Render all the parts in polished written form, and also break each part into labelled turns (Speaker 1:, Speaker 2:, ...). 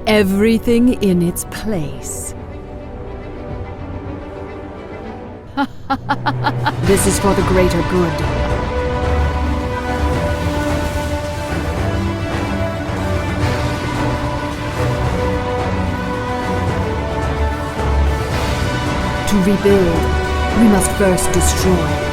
Speaker 1: Everything in its place. This is for the greater good. To rebuild, we must first destroy.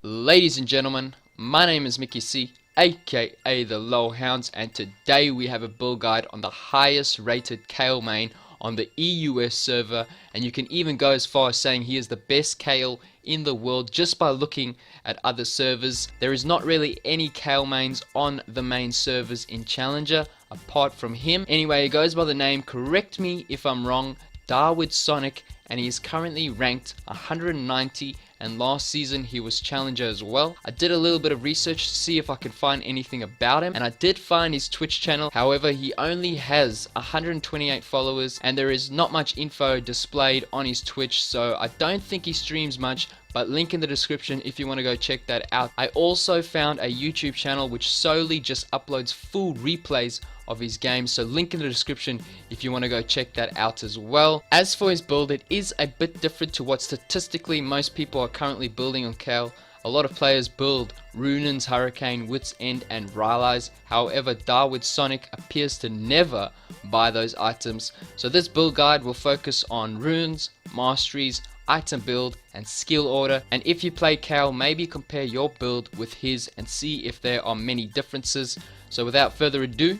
Speaker 2: Ladies and gentlemen, my name is Mickey C, aka TheLoLHounds, and today we have a build guide on the highest rated Kayle main on the EUW server, and you can even go as far as saying he is the best Kayle in the world just by looking at other servers. There is not really any Kayle mains on the main servers in Challenger apart from him. Anyway, he goes by the name, correct me if I'm wrong, Dawidsonek, and he is currently ranked 190, and last season he was Challenger as well. I did a little bit of research to see if I could find anything about him, and I did find his Twitch channel. However, he only has 128 followers and there is not much info displayed on his Twitch, so I don't think he streams much, but link in the description if you want to go check that out. I also found a YouTube channel which solely just uploads full replays of his games, so link in the description if you want to go check that out as well. As for his build, it is a bit different to what statistically most people are currently building on Kayle. A lot of players build Runins, Hurricane, Wits End and Rylai's. However, Dawidsonek appears to never buy those items. So this build guide will focus on runes, masteries, item build and skill order, and if you play Kayle, maybe compare your build with his and see if there are many differences. So without further ado,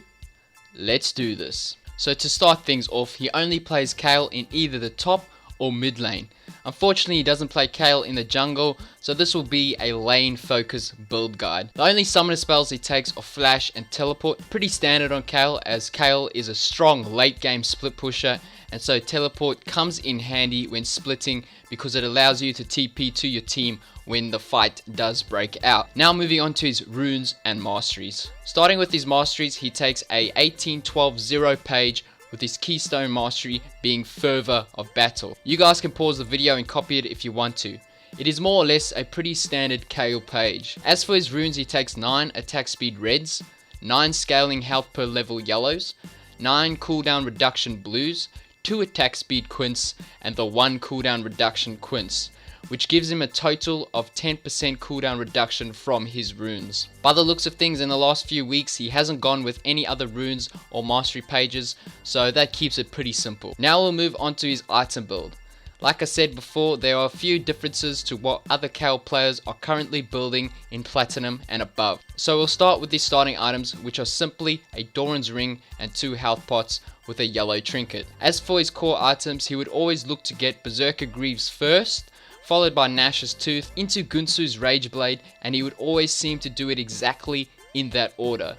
Speaker 2: let's do this. So to start things off, he only plays Kayle in either the top or mid lane. Unfortunately, he doesn't play Kayle in the jungle, so this will be a lane focused build guide. The only summoner spells he takes are Flash and Teleport, pretty standard on Kayle, as Kayle is a strong late game split pusher, and so Teleport comes in handy when splitting because it allows you to TP to your team when the fight does break out. Now moving on to his runes and masteries. Starting with his masteries, he takes a 18-12-0 page, with his keystone mastery being Fervor of Battle. You guys can pause the video and copy it if you want to. It is more or less a pretty standard Kayle page. As for his runes, he takes 9 attack speed reds, 9 scaling health per level yellows, 9 cooldown reduction blues, 2 attack speed quints, and the 1 cooldown reduction quints, which gives him a total of 10% cooldown reduction from his runes. By the looks of things, in the last few weeks he hasn't gone with any other runes or mastery pages, so that keeps it pretty simple. Now we'll move on to his item build. Like I said before, there are a few differences to what other Kayle players are currently building in Platinum and above. So we'll start with his starting items, which are simply a Doran's Ring and 2 health pots with a yellow trinket. As for his core items, he would always look to get Berserker Greaves first, followed by Nashor's Tooth, into Gunsu's Rageblade, and he would always seem to do it exactly in that order.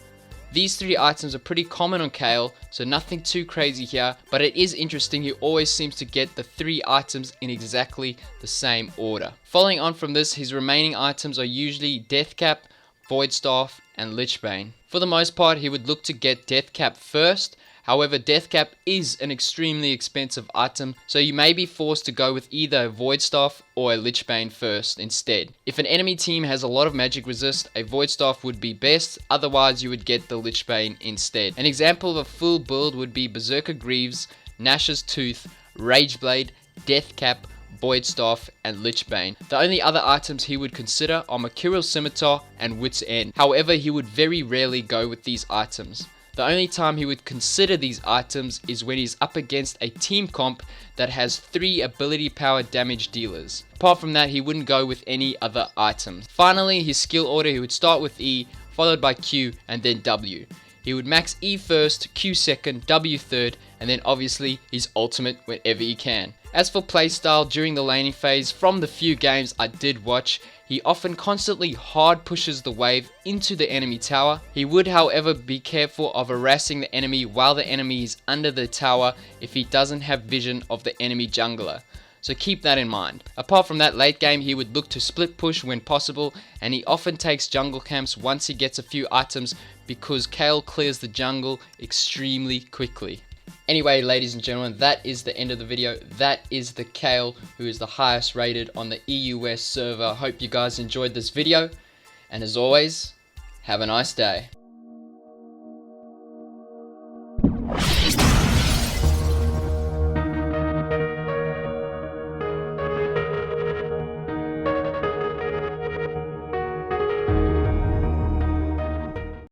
Speaker 2: These 3 items are pretty common on Kayle, so nothing too crazy here, but it is interesting he always seems to get the 3 items in exactly the same order. Following on from this, his remaining items are usually Deathcap, Void Staff and Lich Bane. For the most part, he would look to get Deathcap first. However, Deathcap is an extremely expensive item, so you may be forced to go with either a Void Staff or a Lich Bane first instead. If an enemy team has a lot of magic resist, a Void Staff would be best, otherwise you would get the Lich Bane instead. An example of a full build would be Berserker Greaves, Nashor's Tooth, Rageblade, Deathcap, Void Staff and Lich Bane. The only other items he would consider are Mercurial Scimitar and Wits End. However, he would very rarely go with these items. The only time he would consider these items is when he's up against a team comp that has 3 ability power damage dealers. Apart from that, he wouldn't go with any other items. Finally, his skill order, he would start with E, followed by Q and then W. He would max E first, Q second, W third, and then obviously his ultimate whenever he can. As for playstyle during the laning phase, from the few games I did watch, he often constantly hard pushes the wave into the enemy tower. He would however be careful of harassing the enemy while the enemy is under the tower if he doesn't have vision of the enemy jungler. So keep that in mind. Apart from that, late game he would look to split push when possible, and he often takes jungle camps once he gets a few items because Kayle clears the jungle extremely quickly. Anyway, ladies and gentlemen, that is the end of the video. That is the Kayle, who is the highest rated on the EUW server. Hope you guys enjoyed this video, and as always, have a nice day.